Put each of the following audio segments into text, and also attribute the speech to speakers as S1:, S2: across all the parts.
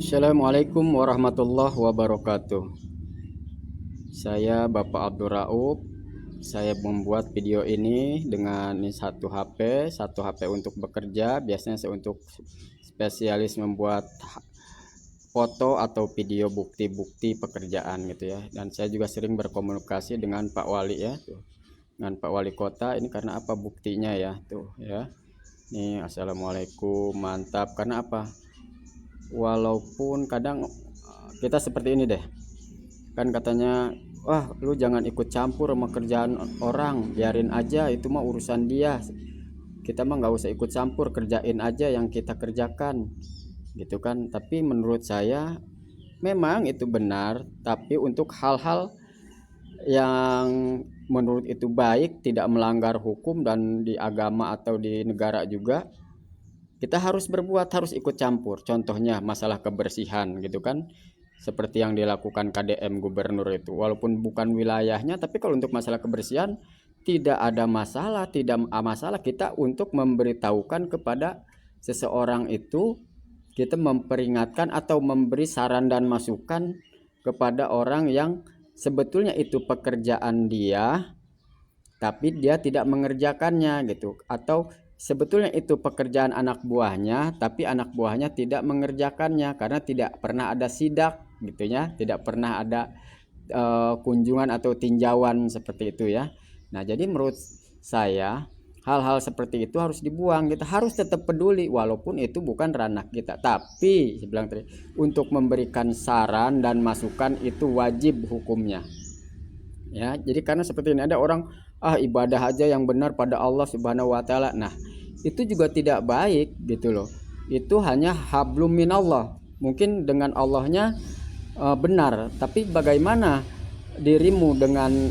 S1: Assalamualaikum warahmatullahi wabarakatuh. Saya Bapak Abdul Rauf. Saya membuat video ini dengan satu HP untuk bekerja. Biasanya saya untuk spesialis membuat foto atau video bukti-bukti pekerjaan gitu ya. Dan saya juga sering berkomunikasi dengan Pak Wali ya, tuh. Dengan Pak Wali Kota ini karena apa buktinya ya, tuh ya. Nih, assalamualaikum, mantap. Karena apa? Walaupun kadang kita seperti ini deh, kan katanya, wah lu jangan ikut campur sama kerjaan orang, biarin aja itu mah urusan dia, kita mah nggak usah ikut campur, kerjain aja yang kita kerjakan gitu kan. Tapi menurut saya memang itu benar, tapi untuk hal-hal yang menurut itu baik, tidak melanggar hukum dan di agama atau di negara juga, kita harus berbuat, harus ikut campur. Contohnya masalah kebersihan gitu kan, seperti yang dilakukan KDM gubernur itu, walaupun bukan wilayahnya, tapi kalau untuk masalah kebersihan tidak ada masalah, tidak masalah kita untuk memberitahukan kepada seseorang itu, kita memperingatkan atau memberi saran dan masukan kepada orang yang sebetulnya itu pekerjaan dia tapi dia tidak mengerjakannya gitu, atau sebetulnya itu pekerjaan anak buahnya tapi anak buahnya tidak mengerjakannya karena tidak pernah ada sidak gitu ya, tidak pernah ada kunjungan atau tinjauan seperti itu ya. Nah, jadi menurut saya hal-hal seperti itu harus dibuang. Kita harus tetap peduli walaupun itu bukan ranah kita, tapi saya bilang tadi, untuk memberikan saran dan masukan itu wajib hukumnya ya. Jadi karena seperti ini ada orang ibadah aja yang benar pada Allah Subhanahu wa taala. Nah, itu juga tidak baik gitu loh. Itu hanya hablum minallah. Mungkin dengan Allahnya benar, tapi bagaimana dirimu dengan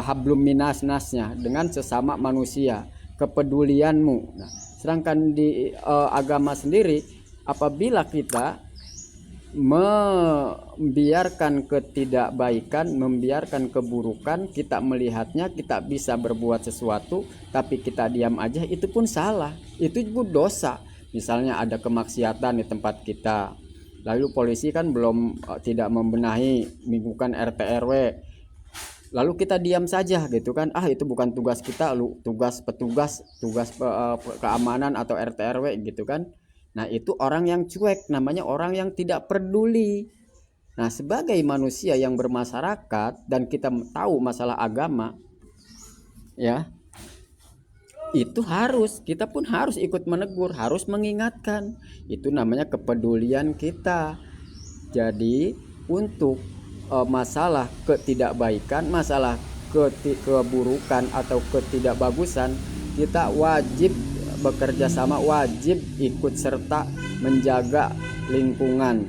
S1: hablum minasnya dengan sesama manusia, kepedulianmu. Nah, sedangkan di agama sendiri, apabila kita membiarkan ketidakbaikan, membiarkan keburukan, kita melihatnya, kita bisa berbuat sesuatu tapi kita diam aja, itu pun salah, itu pun dosa. Misalnya ada kemaksiatan di tempat kita, lalu polisi kan belum tidak membenahi, bukan RT RW, lalu kita diam saja gitu kan, itu bukan tugas kita, lu tugas petugas, tugas keamanan atau RT RW gitu kan. Nah, itu orang yang cuek, namanya orang yang tidak peduli. Nah, sebagai manusia yang bermasyarakat dan kita tahu masalah agama, ya, itu kita pun harus ikut menegur, harus mengingatkan. Itu namanya kepedulian kita. Jadi, untuk masalah ketidakbaikan, masalah keburukan atau ketidakbagusan, kita wajib bekerja sama, wajib ikut serta menjaga lingkungan,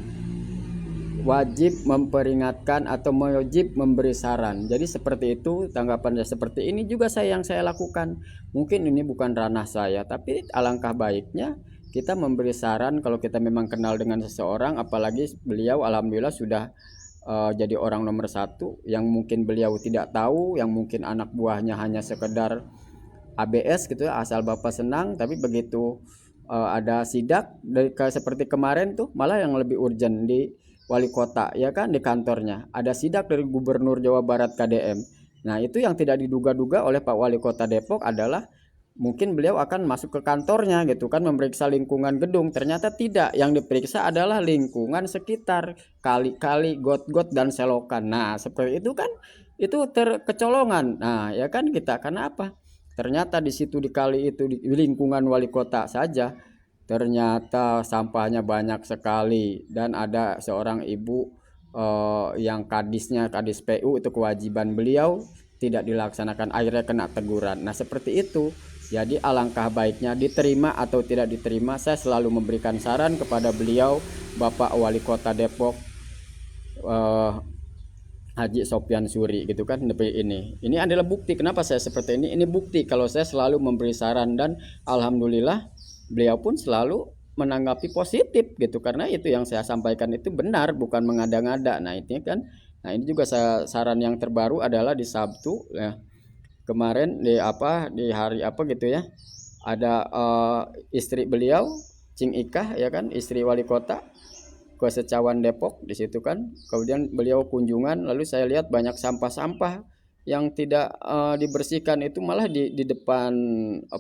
S1: wajib memperingatkan atau wajib memberi saran. Jadi seperti itu tanggapannya. Seperti ini juga yang saya lakukan. Mungkin ini bukan ranah saya, tapi alangkah baiknya kita memberi saran kalau kita memang kenal dengan seseorang, apalagi beliau alhamdulillah sudah jadi orang nomor satu, yang mungkin beliau tidak tahu, yang mungkin anak buahnya hanya sekedar ABS gitu ya, asal bapak senang. Tapi begitu ada sidak seperti kemarin tuh, malah yang lebih urgent di wali kota ya kan, di kantornya ada sidak dari gubernur Jawa Barat KDM. Nah, itu yang tidak diduga-duga oleh Pak Wali Kota Depok adalah mungkin beliau akan masuk ke kantornya gitu kan, memeriksa lingkungan gedung. Ternyata tidak, yang diperiksa adalah lingkungan sekitar, kali-kali, got-got dan selokan. Nah, seperti itu kan, itu terkecolongan. Nah, ya kan, kita karena apa? Ternyata di situ, di kali itu, di lingkungan wali kota saja, ternyata sampahnya banyak sekali dan ada seorang ibu yang kadis PU, itu kewajiban beliau tidak dilaksanakan, akhirnya kena teguran. Nah, seperti itu. Jadi alangkah baiknya diterima atau tidak diterima, saya selalu memberikan saran kepada beliau, Bapak Wali Kota Depok Haji Sopyan Suri gitu kan. Ini adalah bukti kenapa saya seperti ini bukti kalau saya selalu memberi saran, dan alhamdulillah beliau pun selalu menanggapi positif gitu, karena itu yang saya sampaikan itu benar, bukan mengada-ngada. Nah, ini kan, nah ini juga saran yang terbaru adalah di Sabtu ya, kemarin di hari apa gitu ya, ada istri beliau Cing Ikah ya kan, istri wali kota, ke Secawan Depok di situ kan. Kemudian beliau kunjungan, lalu saya lihat banyak sampah-sampah yang tidak dibersihkan itu malah di depan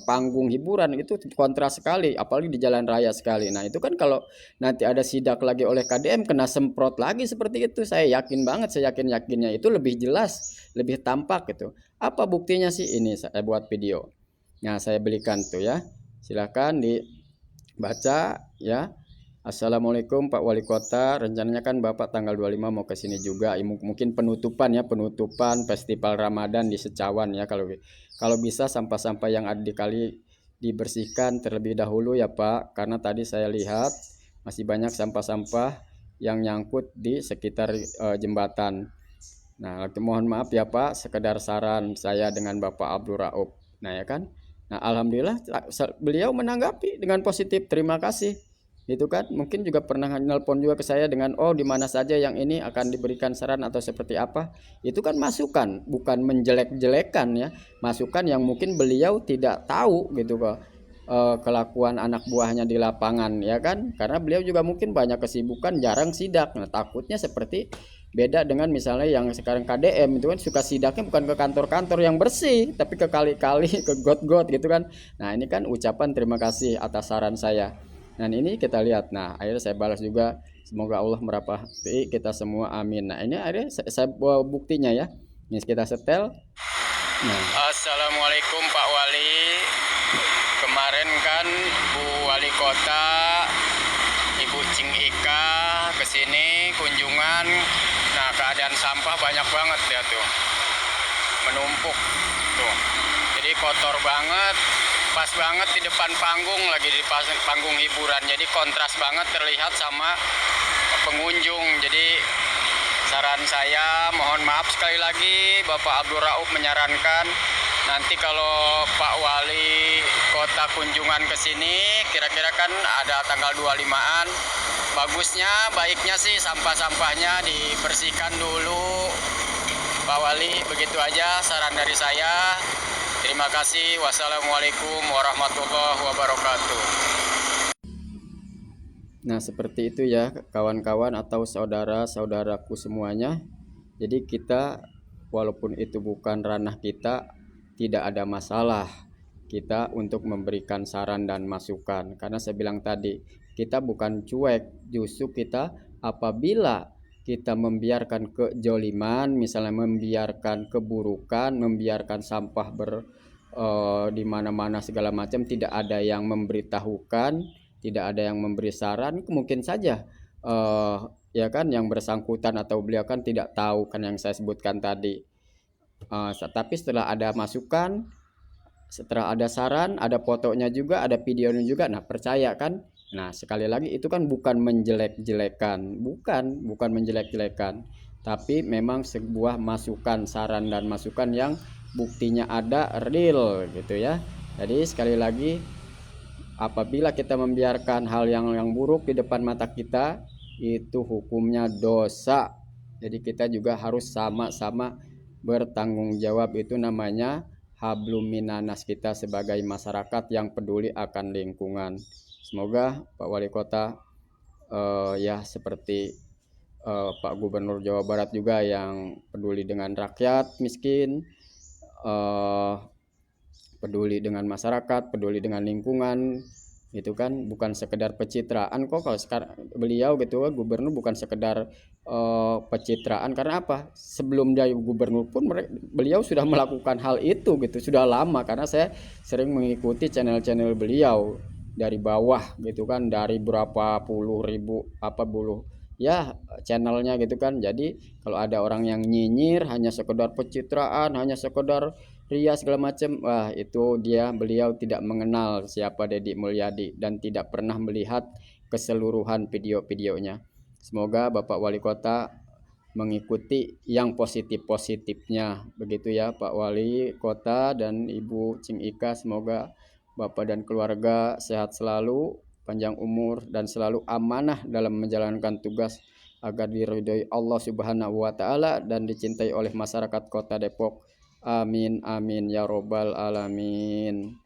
S1: panggung hiburan. Itu kontras sekali, apalagi di jalan raya sekali. Nah itu kan kalau nanti ada sidak lagi oleh KDM kena semprot lagi seperti itu, saya yakin banget, saya yakin-yakinnya itu lebih jelas, lebih tampak gitu. Apa buktinya sih? Ini saya buat video. Nah saya belikan tuh ya, silahkan dibaca ya. Assalamualaikum Pak Wali Kota, rencananya kan Bapak tanggal 25 mau ke sini juga, mungkin penutupan ya, penutupan Festival Ramadan di Secawan ya. Kalau bisa sampah-sampah yang ada di kali dibersihkan terlebih dahulu ya Pak, karena tadi saya lihat masih banyak sampah-sampah yang nyangkut di sekitar jembatan. Nah, mohon maaf ya Pak, sekedar saran saya dengan Bapak Abdul Rauf. Nah ya kan, nah alhamdulillah beliau menanggapi dengan positif, terima kasih. Itu kan mungkin juga pernah nelpon juga ke saya dengan di mana saja yang ini akan diberikan saran atau seperti apa. Itu kan masukan, bukan menjelek-jelekan ya, masukan yang mungkin beliau tidak tahu gitu kok kelakuan anak buahnya di lapangan ya kan, karena beliau juga mungkin banyak kesibukan, jarang sidak. Nah takutnya seperti beda dengan misalnya yang sekarang KDM itu kan suka sidaknya bukan ke kantor-kantor yang bersih, tapi ke kali-kali, ke got-got gitu kan. Nah ini kan ucapan terima kasih atas saran saya. Nah ini kita lihat, nah akhirnya saya balas juga, semoga Allah merahmati kita semua, amin. Nah ini akhirnya saya bawa buktinya ya, ini kita setel. Nah. Assalamualaikum Pak Wali, kemarin kan Bu Wali Kota Ibu Cing Ika kesini kunjungan. Nah keadaan sampah banyak banget ya tuh, menumpuk tuh, jadi kotor banget. Pas banget di depan panggung, lagi di panggung hiburan, jadi kontras banget terlihat sama pengunjung. Jadi saran saya, mohon maaf sekali lagi, Bapak Abdul Rauf menyarankan nanti kalau Pak Wali Kota kunjungan ke sini, kira-kira kan ada tanggal 25-an, baiknya sih sampah-sampahnya dibersihkan dulu Pak Wali. Begitu aja saran dari saya. Terima kasih. Wassalamualaikum warahmatullahi wabarakatuh. Nah seperti itu ya kawan-kawan atau saudara-saudaraku semuanya. Jadi kita walaupun itu bukan ranah kita, tidak ada masalah kita untuk memberikan saran dan masukan. Karena saya bilang tadi, kita bukan cuek, justru kita apabila kita membiarkan kejoliman, misalnya membiarkan keburukan, membiarkan sampah di mana-mana segala macam, tidak ada yang memberitahukan, tidak ada yang memberi saran, mungkin saja ya kan yang bersangkutan atau beliau kan tidak tahu kan yang saya sebutkan tadi. Tapi setelah ada masukan, setelah ada saran, ada fotonya juga, ada videonya juga, nah percaya kan. Nah sekali lagi itu kan bukan menjelek-jelekan, bukan menjelek-jelekan, tapi memang sebuah masukan, saran dan masukan yang buktinya ada, real gitu ya. Jadi sekali lagi, apabila kita membiarkan hal yang buruk di depan mata kita, itu hukumnya dosa. Jadi kita juga harus sama-sama bertanggung jawab, itu namanya hablum minanas, kita sebagai masyarakat yang peduli akan lingkungan. Semoga Pak Wali Kota ya seperti Pak Gubernur Jawa Barat juga yang peduli dengan rakyat miskin, peduli dengan masyarakat, peduli dengan lingkungan. Itu kan bukan sekedar pencitraan kok kalau sekarang beliau gitu, gubernur bukan sekedar pencitraan. Karena apa? Sebelum dia gubernur pun beliau sudah melakukan hal itu gitu, sudah lama, karena saya sering mengikuti channel-channel beliau dari bawah gitu kan, dari berapa puluh ribu ya channelnya gitu kan. Jadi kalau ada orang yang nyinyir hanya sekedar pencitraan, hanya sekedar ria segala macam, wah itu beliau tidak mengenal siapa Deddy Mulyadi dan tidak pernah melihat keseluruhan video-videonya. Semoga Bapak Wali Kota mengikuti yang positif-positifnya begitu ya Pak Wali Kota dan Ibu Cing Ika. Semoga Bapak dan keluarga sehat selalu, panjang umur, dan selalu amanah dalam menjalankan tugas agar diridhoi Allah Subhanahu wa Ta'ala dan dicintai oleh masyarakat Kota Depok. Amin amin ya robbal alamin.